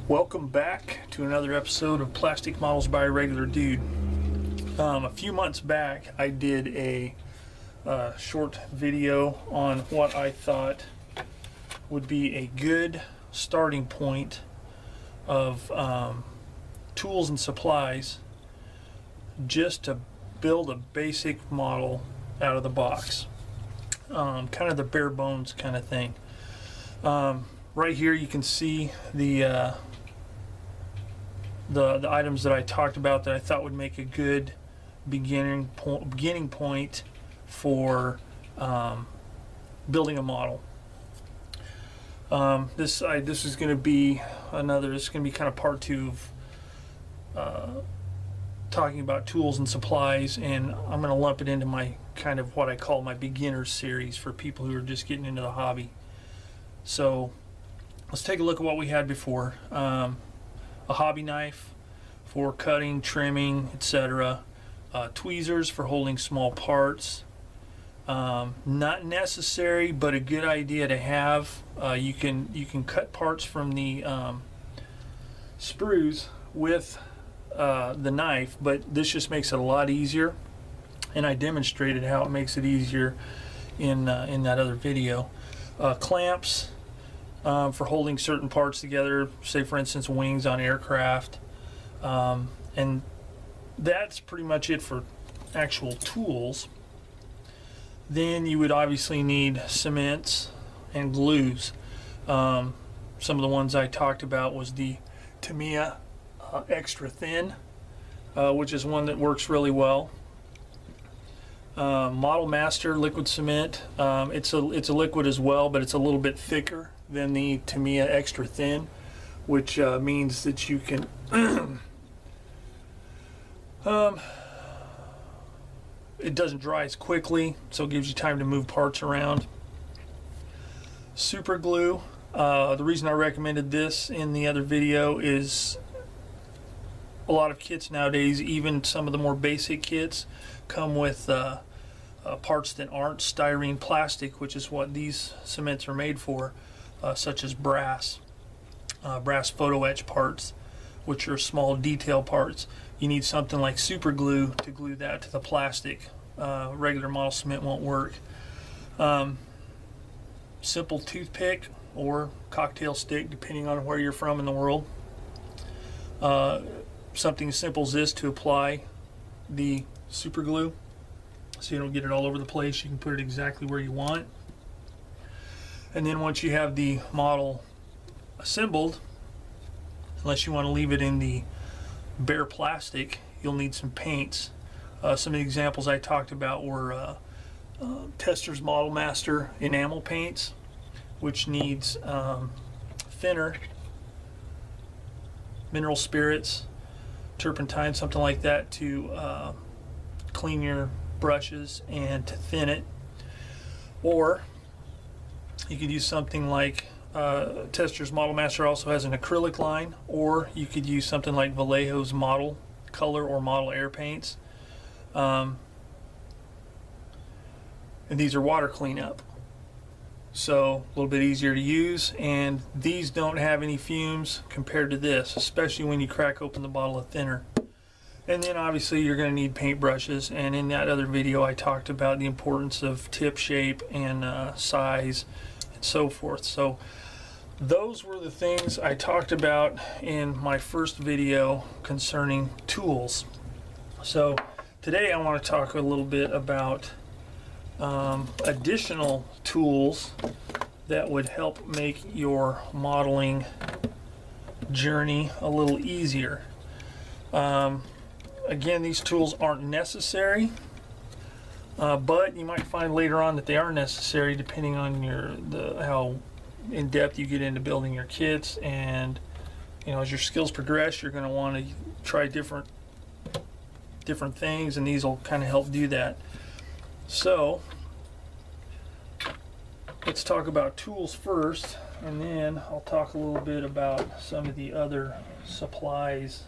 Welcome back to another episode of Plastic Models by a Regular Dude. A few months back I did a short video on what I thought would be a good starting point of tools and supplies just to build a basic model out of the box. Kind of the bare bones kind of thing. Right here you can see the items that I talked about that I thought would make a good beginning point for building a model. This is going to be kind of part two of talking about tools and supplies, and I'm going to lump it into my kind of what I call my beginner series for people who are just getting into the hobby. So let's take a look at what we had before. A hobby knife for cutting, trimming, etc. Tweezers for holding small parts. Not necessary, but a good idea to have. You can cut parts from the sprues with the knife, but this just makes it a lot easier, and I demonstrated how it makes it easier in that other video. Clamps for holding certain parts together, say for instance wings on aircraft, and that's pretty much it for actual tools. Then you would obviously need cements and glues. Some of the ones I talked about was the Tamiya extra thin, which is one that works really well. Model Master liquid cement, it's a liquid as well, but it's a little bit thicker than the Tamiya extra thin, which means that you can it doesn't dry as quickly, so it gives you time to move parts around. Super glue, the reason I recommended this in the other video is a lot of kits nowadays, even some of the more basic kits, come with parts that aren't styrene plastic, which is what these cements are made for, such as brass photo etch parts, which are small detail parts. You need something like super glue to glue that to the plastic. Regular model cement won't work. Simple toothpick or cocktail stick, depending on where you're from in the world. Something as simple as this to apply the super glue, so you don't get it all over the place. You can put it exactly where you want. And then once you have the model assembled, unless you want to leave it in the bare plastic, you'll need some paints. Some of the examples I talked about were Tester's Model Master enamel paints, which needs thinner, mineral spirits, turpentine, something like that, to clean your brushes and to thin it. Or you could use something like Tester's Model Master also has an acrylic line, or you could use something like Vallejo's Model Color or Model Air paints. And these are water cleanup, so a little bit easier to use, and these don't have any fumes compared to this, especially when you crack open the bottle of thinner. And then obviously you're going to need paint brushes, and in that other video I talked about the importance of tip shape and size and so forth. So those were the things I talked about in my first video concerning tools. So today I want to talk a little bit about additional tools that would help make your modeling journey a little easier. Again, these tools aren't necessary, but you might find later on that they are necessary depending on how in depth you get into building your kits, and as your skills progress, you're going to want to try different things, and these will kind of help do that. So let's talk about tools first, and then I'll talk a little bit about some of the other supplies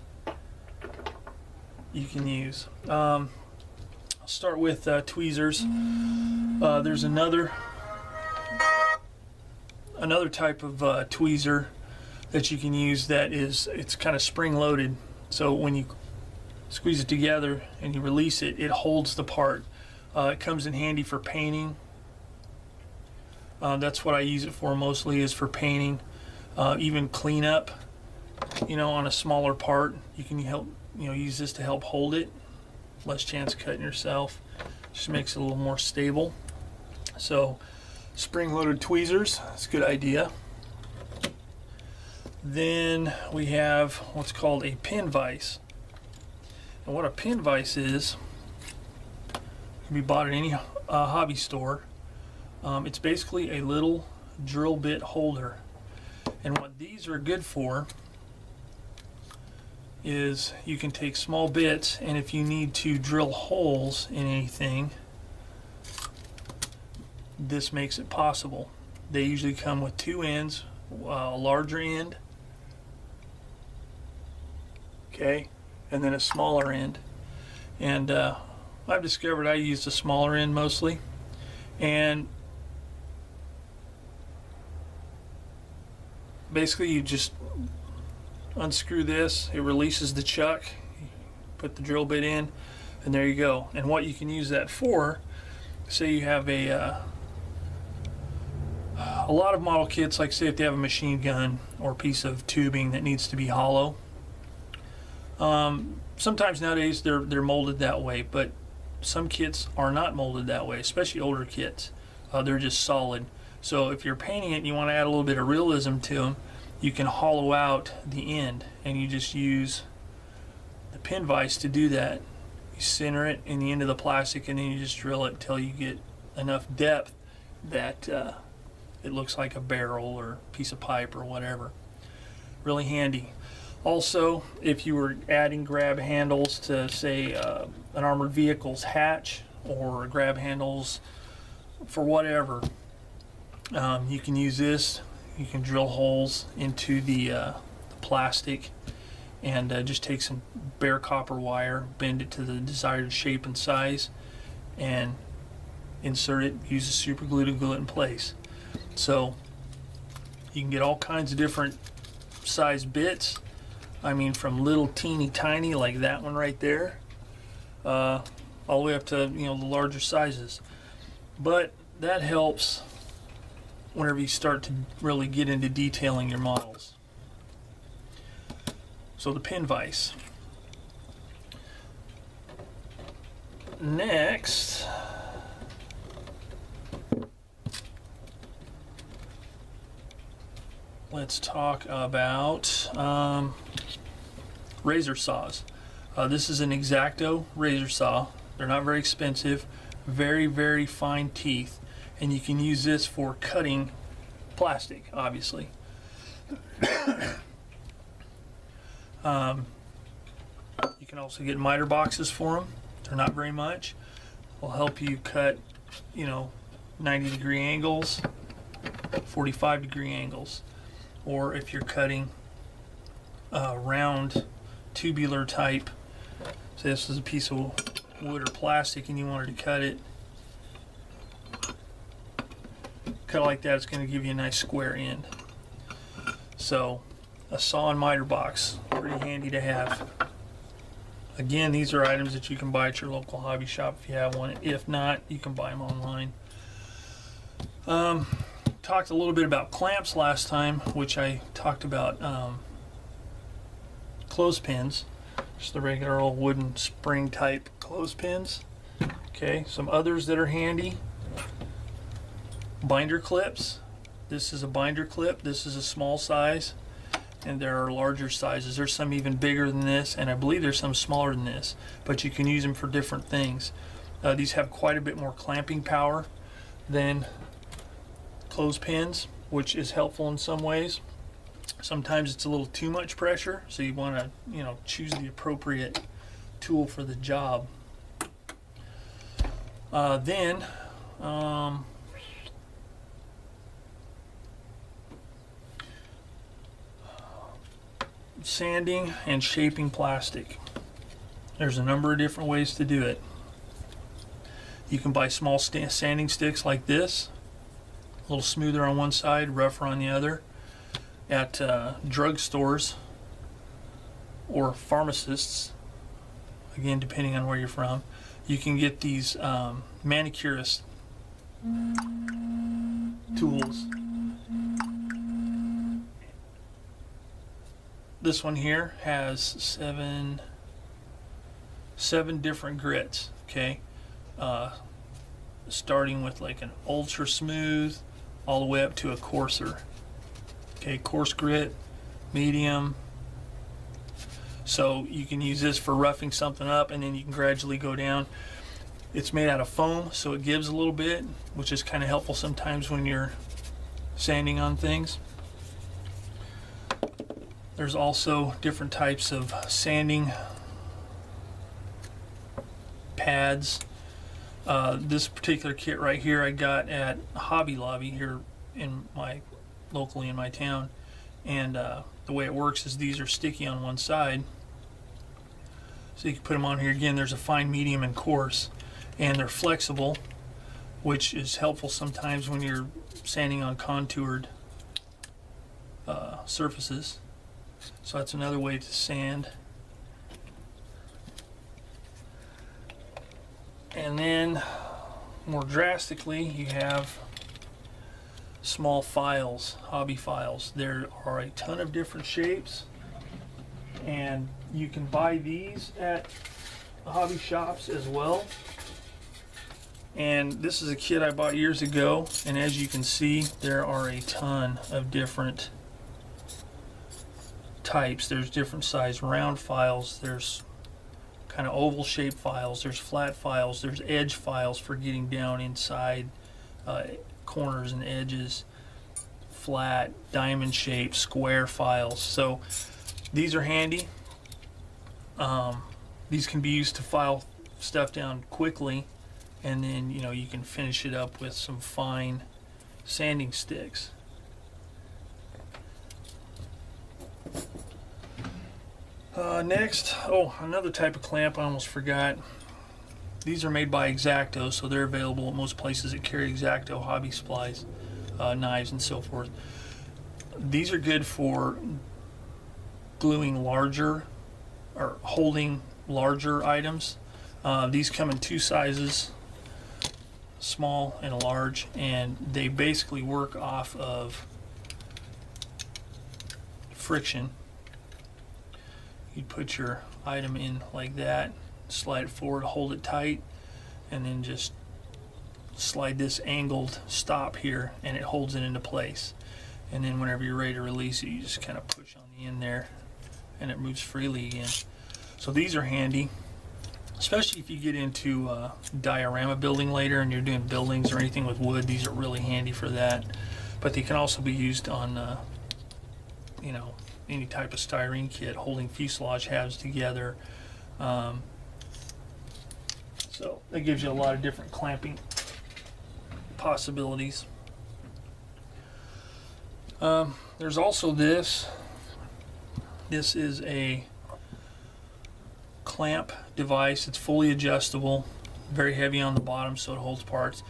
you can use. I'll start with tweezers. There's another type of tweezer that you can use that it's kind of spring loaded. So when you squeeze it together and you release it, it holds the part. It comes in handy for painting. That's what I use it for mostly, is for painting. Even cleanup, on a smaller part, you can use this to help hold it. Less chance of cutting yourself. Just makes it a little more stable. So spring-loaded tweezers, that's a good idea. Then we have what's called a pin vise. And what a pin vise is, can be bought at any hobby store. It's basically a little drill bit holder. And what these are good for is you can take small bits, and if you need to drill holes in anything, this makes it possible. They usually come with two ends, a larger end, okay, and then a smaller end. And I've discovered I use the smaller end mostly. And basically you just unscrew this, it releases the chuck, put the drill bit in, and there you go. And what you can use that for, say you have a lot of model kits, like say if they have a machine gun or a piece of tubing that needs to be hollow. Sometimes nowadays they're molded that way, but some kits are not molded that way, especially older kits. They're just solid. So if you're painting it and you want to add a little bit of realism to them, you can hollow out the end, and you just use the pin vise to do that. You center it in the end of the plastic, and then you just drill it till you get enough depth that it looks like a barrel or piece of pipe or whatever. Really handy. Also, if you were adding grab handles to, say, an armored vehicle's hatch, or grab handles for whatever, you can use this. You can drill holes into the plastic, and just take some bare copper wire, bend it to the desired shape and size, and insert it. Use a super glue to glue it in place. So you can get all kinds of different size bits. I mean, from little teeny tiny like that one right there, all the way up to the larger sizes. But that helps whenever you start to really get into detailing your models. So the pin vise. Next, let's talk about razor saws. This is an X-Acto razor saw. They're not very expensive, very, very fine teeth. And you can use this for cutting plastic, obviously. You can also get miter boxes for them. They're not very much. Will help you cut, 90-degree angles, 45-degree angles. Or if you're cutting round tubular type, say this is a piece of wood or plastic and you wanted to cut it like that, it's going to give you a nice square end. So a saw and miter box, pretty handy to have. Again, these are items that you can buy at your local hobby shop if you have one. If not, you can buy them online. Talked a little bit about clamps last time, which I talked about clothespins, just the regular old wooden spring type clothespins. Okay, some others that are handy. Binder clips. This is a binder clip. This is a small size, and there are larger sizes. There's some even bigger than this, and I believe there's some smaller than this, but you can use them for different things. These have quite a bit more clamping power than clothespins, which is helpful in some ways. Sometimes it's a little too much pressure, so you want to choose the appropriate tool for the job. Then sanding and shaping plastic. There's a number of different ways to do it. You can buy small sanding sticks like this, a little smoother on one side, rougher on the other. at drugstores or pharmacists, again depending on where you're from, you can get these manicurist tools. This one here has seven different grits, okay? Starting with like an ultra smooth all the way up to a coarser. Okay, coarse grit, medium. So you can use this for roughing something up, and then you can gradually go down. It's made out of foam, so it gives a little bit, which is kind of helpful sometimes when you're sanding on things. There's also different types of sanding pads. This particular kit right here I got at Hobby Lobby here locally in my town, and the way it works is these are sticky on one side, so you can put them on here. Again, there's a fine, medium, and coarse, and they're flexible, which is helpful sometimes when you're sanding on contoured surfaces. So that's another way to sand. And then more drastically, you have small files, hobby files. There are a ton of different shapes, and you can buy these at hobby shops as well. And this is a kit I bought years ago, and as you can see, there are a ton of different types. There's different size round files, there's kind of oval shaped files, there's flat files, there's edge files for getting down inside corners and edges, flat, diamond shaped, square files. So these are handy. These can be used to file stuff down quickly, and then you can finish it up with some fine sanding sticks. Next, another type of clamp I almost forgot. These are made by X-Acto, so they're available at most places that carry X-Acto hobby supplies, knives and so forth. These are good for gluing larger or holding larger items. These come in two sizes, small and a large, and they basically work off of friction. You'd put your item in like that, slide it forward, hold it tight, and then just slide this angled stop here, and it holds it into place. And then whenever you're ready to release it, you just kind of push on the end there, and it moves freely again. So these are handy, especially if you get into diorama building later and you're doing buildings or anything with wood. These are really handy for that. But they can also be used on any type of styrene kit, holding fuselage halves together. So that gives you a lot of different clamping possibilities. There's also this. This is a clamp device. It's fully adjustable, very heavy on the bottom, so it holds parts.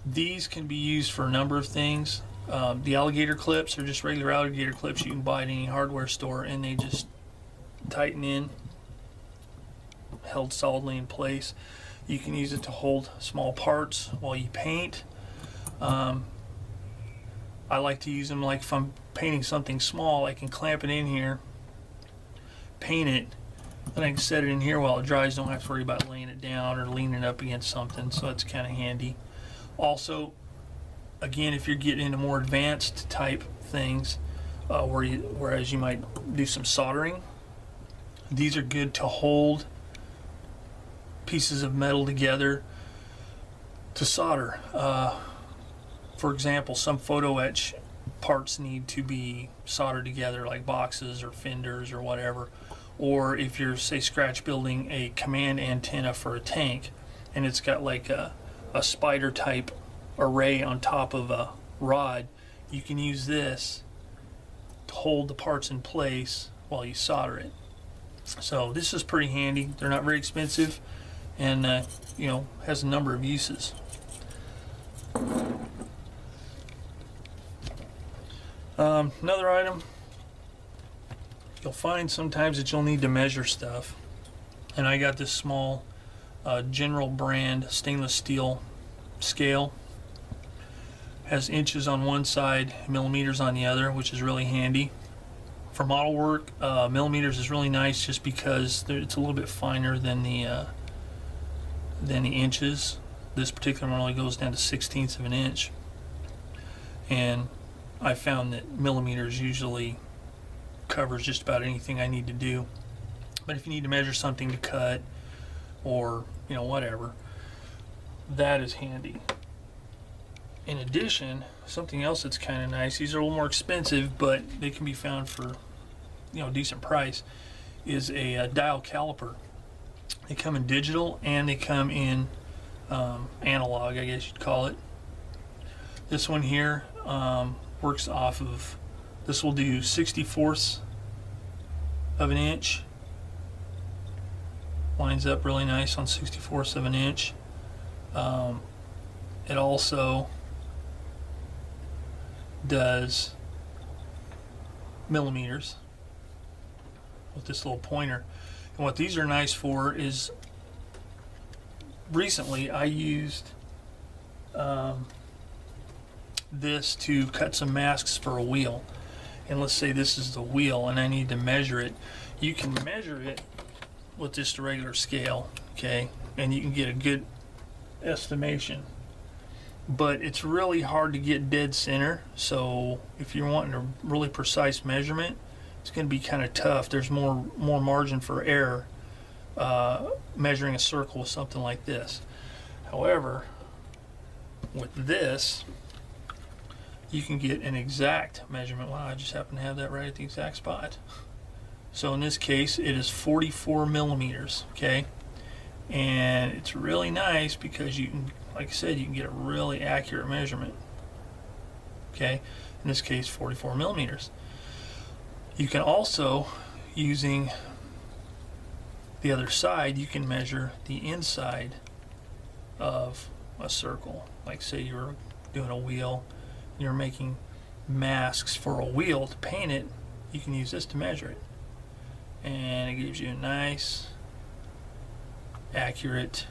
These can be used for a number of things. The alligator clips are just regular alligator clips you can buy at any hardware store, and they just tighten in, held solidly in place. You can use it to hold small parts while you paint. I like to use them like if I'm painting something small, I can clamp it in here, paint it, then I can set it in here while it dries. Don't have to worry about laying it down or leaning it up against something, so it's kind of handy. Also, again, if you're getting into more advanced type things, whereas you might do some soldering, these are good to hold pieces of metal together to solder. For example, some photo etch parts need to be soldered together, like boxes or fenders or whatever. Or if you're, say, scratch building a command antenna for a tank, and it's got like a spider type array on top of a rod, you can use this to hold the parts in place while you solder it. So this is pretty handy. They're not very expensive, and has a number of uses. Another item you'll find sometimes that you'll need to measure stuff. And I got this small General brand stainless steel scale. Has inches on one side, millimeters on the other, which is really handy. For model work, millimeters is really nice just because it's a little bit finer than the inches. This particular one only goes down to 1/16 of an inch. And I found that millimeters usually covers just about anything I need to do. But if you need to measure something to cut or whatever, that is handy. In addition, something else that's kind of nice, these are a little more expensive but they can be found for a decent price, is a dial caliper. They come in digital and they come in analog, I guess you'd call it. This one here works off of, this will do 64ths of an inch. Lines up really nice on 64ths of an inch. It also does millimeters with this little pointer. And what these are nice for is, recently I used this to cut some masks for a wheel. And let's say this is the wheel and I need to measure it. You can measure it with just a regular scale, okay, and you can get a good estimation. But it's really hard to get dead center, so if you're wanting a really precise measurement, it's going to be kind of tough. There's more margin for error measuring a circle with something like this. However, with this, you can get an exact measurement. Wow, I just happen to have that right at the exact spot. So in this case, it is 44 millimeters, okay? And it's really nice because you can, like I said, you can get a really accurate measurement, okay? In this case, 44 millimeters. You can also, using the other side, you can measure the inside of a circle. Like say you were doing a wheel, you're making masks for a wheel to paint it, you can use this to measure it. And it gives you a nice, accurate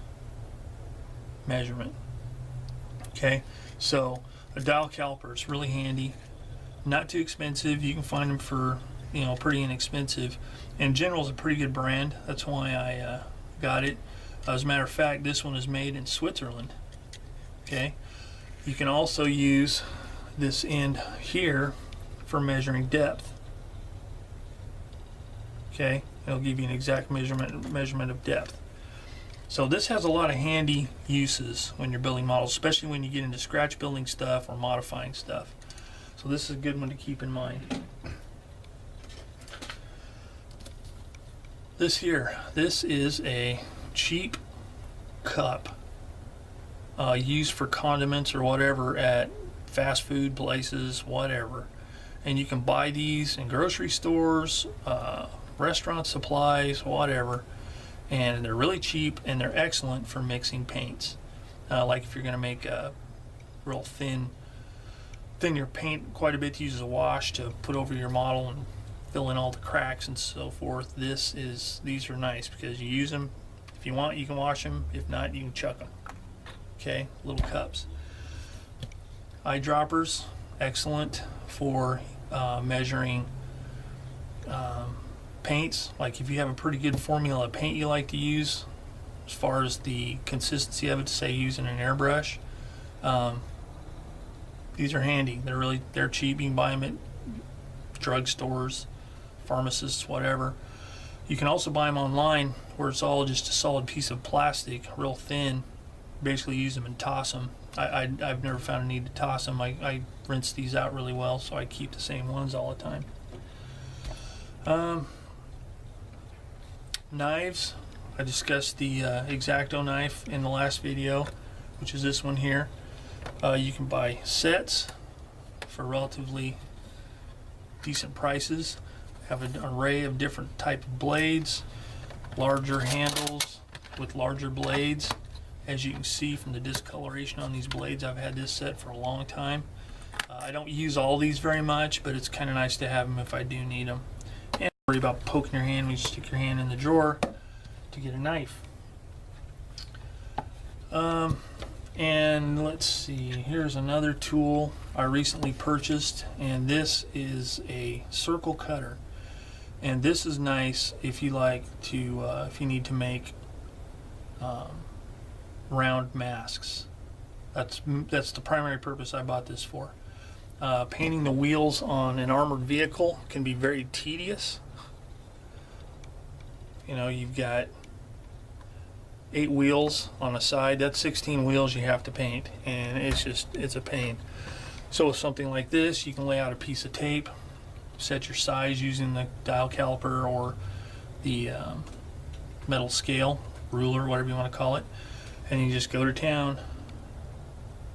measurement. Okay, so a dial caliper is really handy, not too expensive. You can find them for pretty inexpensive, and General's a pretty good brand. That's why I got it. As a matter of fact, this one is made in Switzerland. Okay, you can also use this end here for measuring depth. Okay, it'll give you an exact measurement of depth. So this has a lot of handy uses when you're building models, especially when you get into scratch building stuff or modifying stuff. So this is a good one to keep in mind. This here, this is a cheap cup used for condiments or whatever at fast food places, whatever. And you can buy these in grocery stores, restaurant supplies, whatever. And they're really cheap and they're excellent for mixing paints. Like if you're going to make a real thin your paint quite a bit to use as a wash to put over your model and fill in all the cracks and so forth. These are nice because you use them. If you want, you can wash them. If not, you can chuck them. Okay, little cups. Eyedroppers, excellent for measuring paints. Like if you have a pretty good formula of paint you like to use, as far as the consistency of it, say using an airbrush, these are handy. They're cheap. You can buy them at drugstores, pharmacists, whatever. You can also buy them online where it's all just a solid piece of plastic, real thin. Basically use them and toss them. I've never found a need to toss them. I rinse these out really well, so I keep the same ones all the time. Knives, I discussed the X-Acto knife in the last video, which is this one here. You can buy sets for relatively decent prices. Have an array of different type of blades, larger handles with larger blades. As you can see from the discoloration on these blades, I've had this set for a long time. I don't use all these very much, but it's kind of nice to have them if I do need them. Worry about poking your hand when you stick your hand in the drawer to get a knife. And let's see, here's another tool I recently purchased, and this is a circle cutter. And this is nice if you like to, if you need to make round masks. That's the primary purpose I bought this for. Painting the wheels on an armored vehicle can be very tedious. You know, you've got 8 wheels on a side. That's 16 wheels you have to paint, and it's a pain. So with something like this, you can lay out a piece of tape, set your size using the dial caliper or the metal scale, ruler, whatever you want to call it, and you just go to town,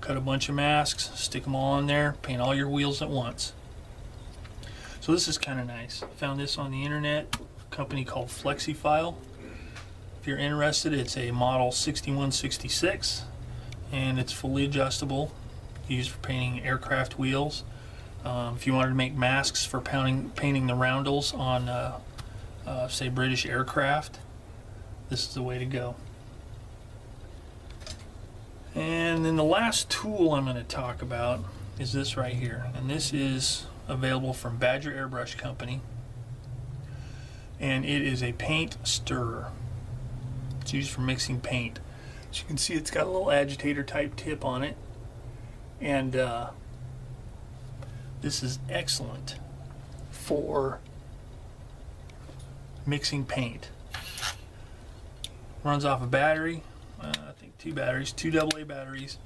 cut a bunch of masks, stick them all on there, paint all your wheels at once. So this is kind of nice. I found this on the internet, a company called FlexiFile. If you're interested, it's a model 6166, and it's fully adjustable, used for painting aircraft wheels. If you wanted to make masks for painting the roundels on, say, British aircraft, this is the way to go. And then the last tool I'm going to talk about is this right here, and this is available from Badger Airbrush Company, and it is a paint stirrer. It's used for mixing paint. As you can see, it's got a little agitator type tip on it, and this is excellent for mixing paint. Runs off a battery, I think 2 batteries, 2 AA batteries,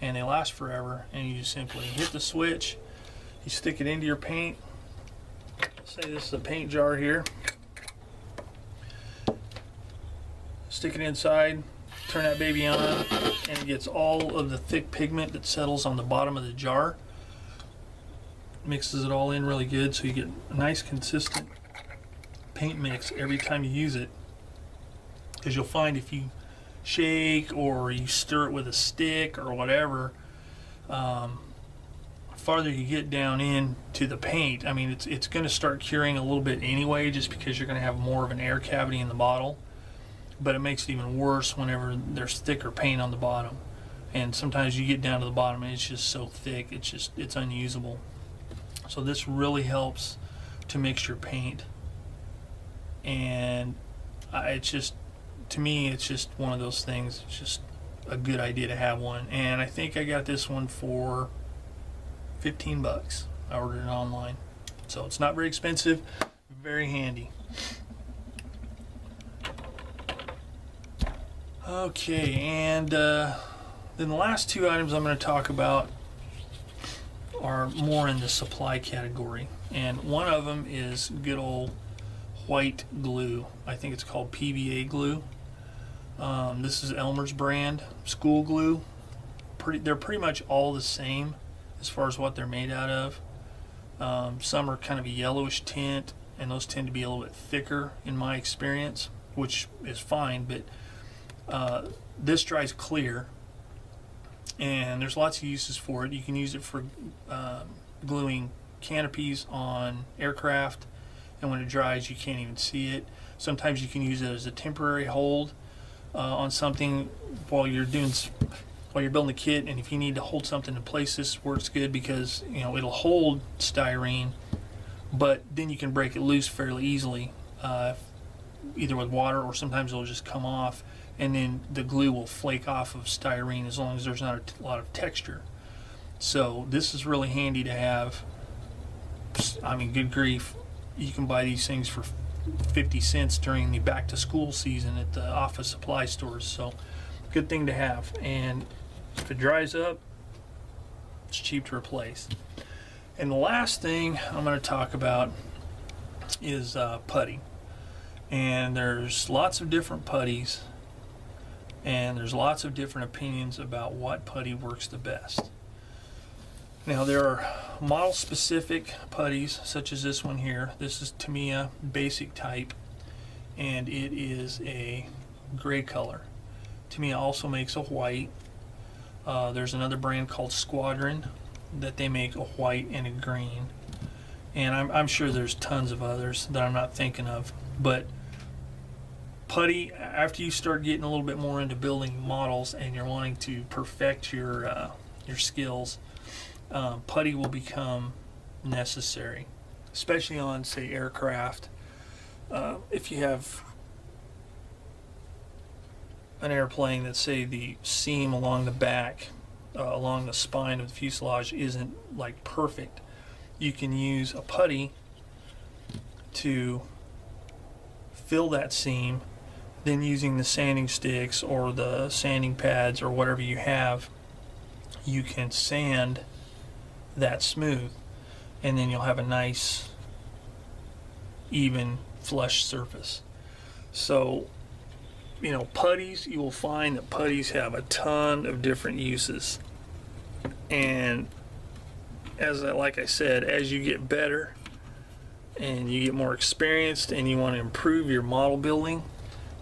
and they last forever. And you just simply hit the switch, you stick it into your paint. Say this is a paint jar here. Stick it inside, turn that baby on, and it gets all of the thick pigment that settles on the bottom of the jar. Mixes it all in really good, so you get a nice consistent paint mix every time you use it. Because you'll find if you shake or you stir it with a stick or whatever, farther you get down into the paint, I mean, it's going to start curing a little bit anyway, just because you're going to have more of an air cavity in the bottle. But it makes it even worse whenever there's thicker paint on the bottom, and sometimes you get down to the bottom and it's just so thick it's unusable. So this really helps to mix your paint, and it's just, to me, it's just one of those things. It's just a good idea to have one, and I think I got this one for 15 bucks. I ordered it online, so it's not very expensive, very handy. Okay, and then the last 2 items I'm going to talk about are more in the supply category, and one of them is good old white glue. I think it's called PVA glue. This is Elmer's brand school glue. They're pretty much all the same as far as what they're made out of. Some are kind of a yellowish tint, and those tend to be a little bit thicker in my experience, which is fine, but this dries clear, and there's lots of uses for it. You can use it for gluing canopies on aircraft, and when it dries you can't even see it. Sometimes you can use it as a temporary hold on something while you're building the kit, and if you need to hold something in place, this works good because, you know, it'll hold styrene, but then you can break it loose fairly easily, either with water, or sometimes it'll just come off, and then the glue will flake off of styrene as long as there's not a lot of texture. So this is really handy to have. I mean, good grief, you can buy these things for 50 cents during the back to school season at the office supply stores, so good thing to have. And if it dries up, it's cheap to replace. And the last thing I'm going to talk about is putty. And there's lots of different putties, and there's lots of different opinions about what putty works the best. Now, there are model specific putties such as this one here. This is Tamiya basic type, and it is a gray color. Tamiya also makes a white. There's another brand called Squadron that they make a white and a green. and I'm sure there's tons of others that I'm not thinking of. But putty, after you start getting a little bit more into building models and you're wanting to perfect your skills, putty will become necessary, especially on, say, aircraft. If you have an airplane that, say, the seam along the back, along the spine of the fuselage isn't like perfect, you can use a putty to fill that seam. Then using the sanding sticks or the sanding pads or whatever you have, you can sand that smooth, and then you'll have a nice even flush surface. So, you know, putties, you will find that putties have a ton of different uses. And like I said, as you get better and you get more experienced and you want to improve your model building,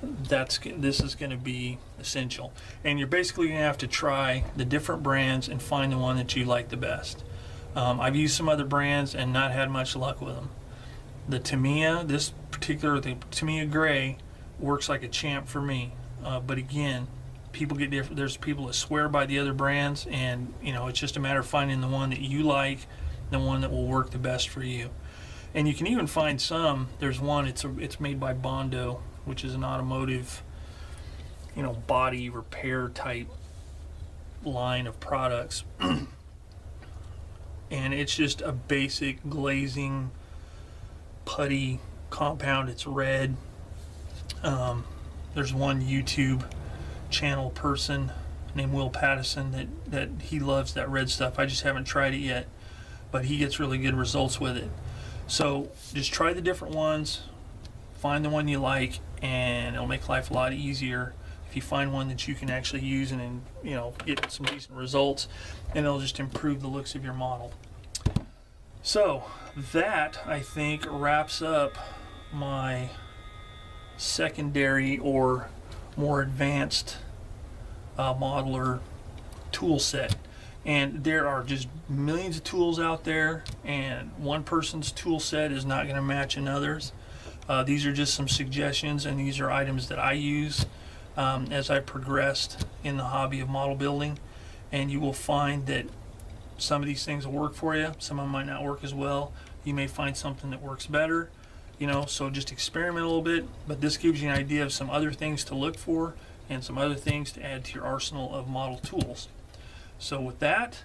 this is going to be essential. And you're basically going to have to try the different brands and find the one that you like the best. I've used some other brands and not had much luck with them. The Tamiya, the Tamiya Gray, works like a champ for me. But again, people get different. There's people that swear by the other brands, and you know, it's just a matter of finding the one that you like, the one that will work the best for you. And you can even find some. There's one. It's made by Bondo, which is an automotive, you know, body repair type line of products. And it's just a basic glazing putty compound. It's red. There's one YouTube channel person named Will Pattison that he loves that red stuff. I just haven't tried it yet, but he gets really good results with it. So just try the different ones, find the one you like, and it'll make life a lot easier if you find one that you can actually use and you know, get some decent results, and it'll just improve the looks of your model. So that, I think, wraps up my secondary or more advanced modeler tool set. And there are just millions of tools out there, and one person's tool set is not going to match another's. These are just some suggestions, and these are items that I use as I progressed in the hobby of model building. And you will find that some of these things will work for you, some of them might not work as well. You may find something that works better, you know, so just experiment a little bit. But this gives you an idea of some other things to look for and some other things to add to your arsenal of model tools. So with that,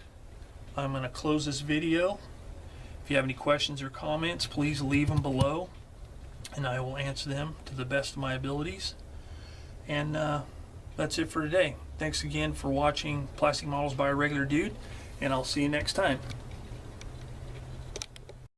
I'm going to close this video. If you have any questions or comments, please leave them below, and I will answer them to the best of my abilities. And that's it for today. Thanks again for watching Plastic Models by a Regular Dude, and I'll see you next time.